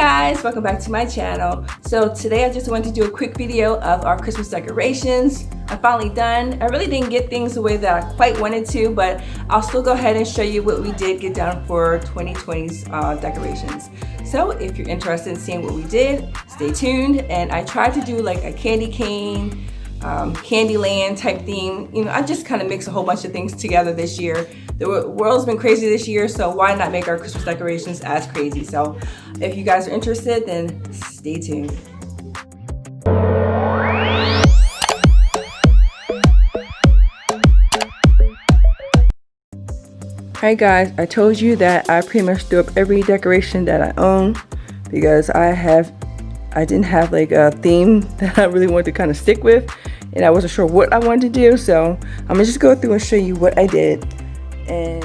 guys, welcome back to my channel. So today I just wanted to do a quick video of our Christmas decorations. I'm finally done. I really didn't get things the way that I quite wanted to, but I'll still go ahead and show you what we did get done for 2020's decorations. So if you're interested in seeing what we did, stay tuned. And I tried to do like a candy cane, Candyland type theme. You know, I just kind of mix a whole bunch of things together this year. The world's been crazy this year, so why not make our Christmas decorations as crazy? So if you guys are interested, then stay tuned. Hi guys, I told you that I pretty much threw up every decoration that I own because I didn't have like a theme that I really wanted to kind of stick with, and I wasn't sure what I wanted to do, so I'm gonna just go through and show you what I did. And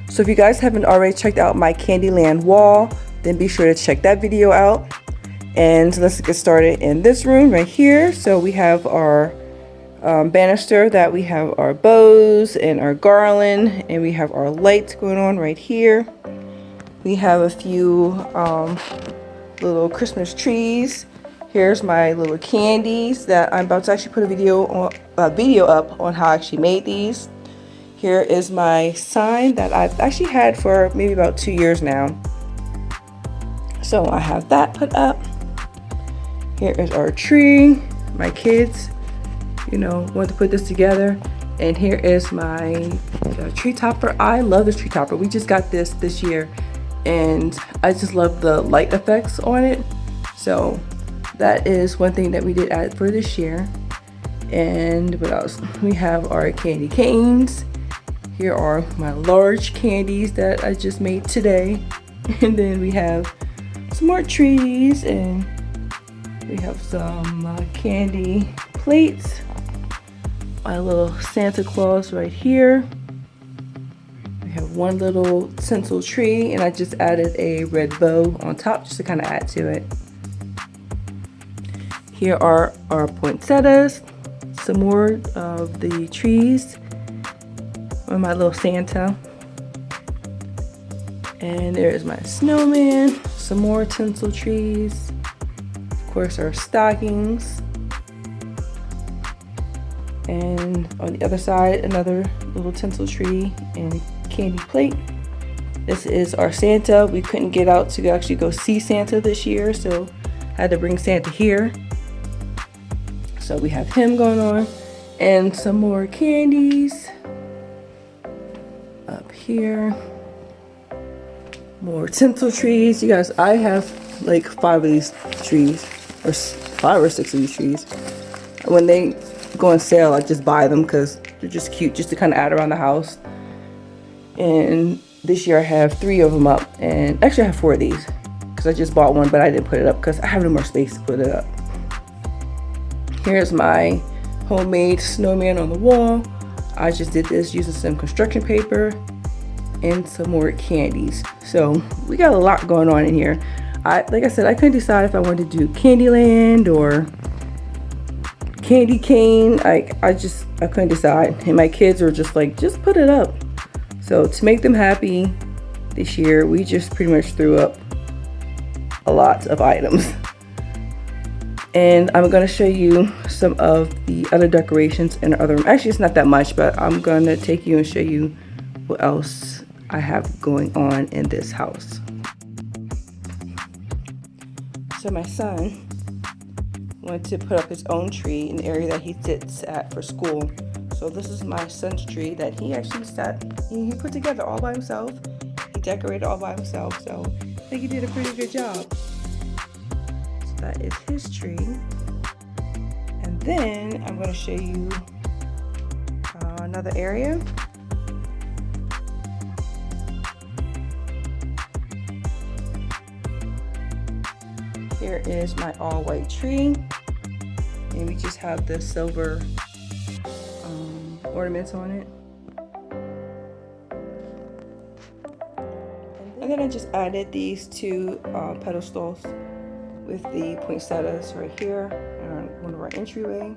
so if you guys haven't already checked out my Candyland wall, then be sure to check that video out. And let's get started in this room right here. So we have our banister, that we have our bows and our garland, and we have our lights going on right here. We have a few little Christmas trees. Here's my little candies that I'm about to actually put a video up on how I actually made these. Here is my sign that I've actually had for maybe about 2 years now. So I have that put up. Here is our tree. My kids, you know, want to put this together. And here is my tree topper. I love this tree topper. We just got this year, and I just love the light effects on it. So that is one thing that we did add for this year. And what else? We have our candy canes. Here are my large candies that I just made today. And then we have some more trees, and we have some candy plates. My little Santa Claus right here. We have one little tinsel tree, and I just added a red bow on top just to kind of add to it. Here are our poinsettias, some more of the trees, and my little Santa. And there's my snowman, some more tinsel trees, of course our stockings, and on the other side another little tinsel tree and candy plate. This is our Santa. We couldn't get out to actually go see Santa this year, so I had to bring Santa here. So we have him going on, and some more candies up here. More tinsel trees. You guys, I have like 5 of these trees, or 5 or 6 of these trees. When they go on sale, I just buy them because they're just cute, just to kind of add around the house. And this year I have 3 of them up, and actually I have 4 of these because I just bought one, but I didn't put it up because I have no more space to put it up. Here's my homemade snowman on the wall. I just did this using some construction paper and some more candies. So we got a lot going on in here. Like I said, I couldn't decide if I wanted to do Candyland or candy cane. I couldn't decide, and my kids were just like, just put it up. So to make them happy this year, we just pretty much threw up a lot of items. And I'm going to show you some of the other decorations in our other room. Actually, it's not that much, but I'm going to take you and show you what else I have going on in this house. So my son wanted to put up his own tree in the area that he sits at for school. So this is my son's tree that he actually he put together all by himself. He decorated all by himself, so I think he did a pretty good job. That is his tree. And then I'm going to show you another area. Here is my all white tree, and we just have the silver ornaments on it. And then I just added these 2 pedestals with the poinsettias right here and one of our entryway.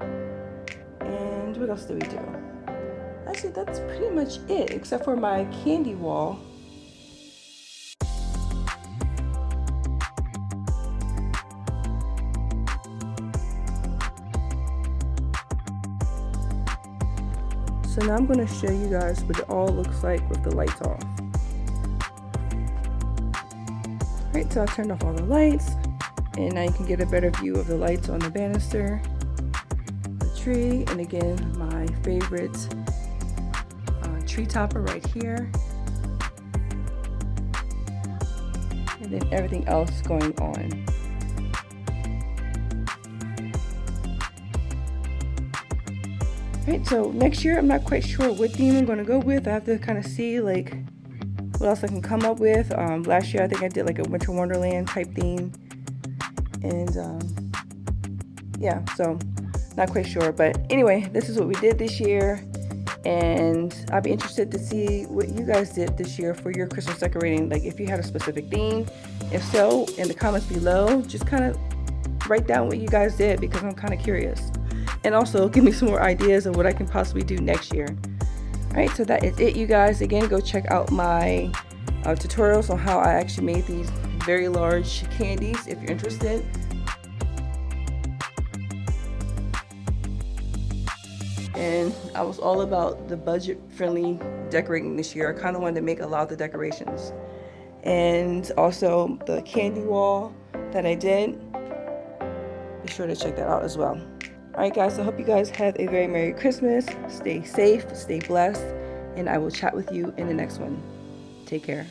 And what else do we do? Actually, that's pretty much it, except for my candy wall. so now I'm going to show you guys what it all looks like with the lights off. Alright, so I turned off all the lights, and now you can get a better view of the lights on the banister, the tree, and again, my favorite tree topper right here, and then everything else going on. Alright, so next year I'm not quite sure what theme I'm going to go with. I have to kind of see like what else I can come up with. Last year I think I did like a Winter Wonderland type theme, and yeah, so not quite sure, but anyway, this is what we did this year, and I'll be interested to see what you guys did this year for your Christmas decorating, like if you had a specific theme. If so, in the comments below, just kind of write down what you guys did, because I'm kind of curious, and also give me some more ideas of what I can possibly do next year. Alright, so that is it, you guys. Again, go check out my tutorials on how I actually made these very large candies if you're interested. And I was all about the budget-friendly decorating this year. I kind of wanted to make a lot of the decorations. And also the candy wall that I did. Be sure to check that out as well. Alright guys, so I hope you guys have a very Merry Christmas. Stay safe, stay blessed, and I will chat with you in the next one. Take care.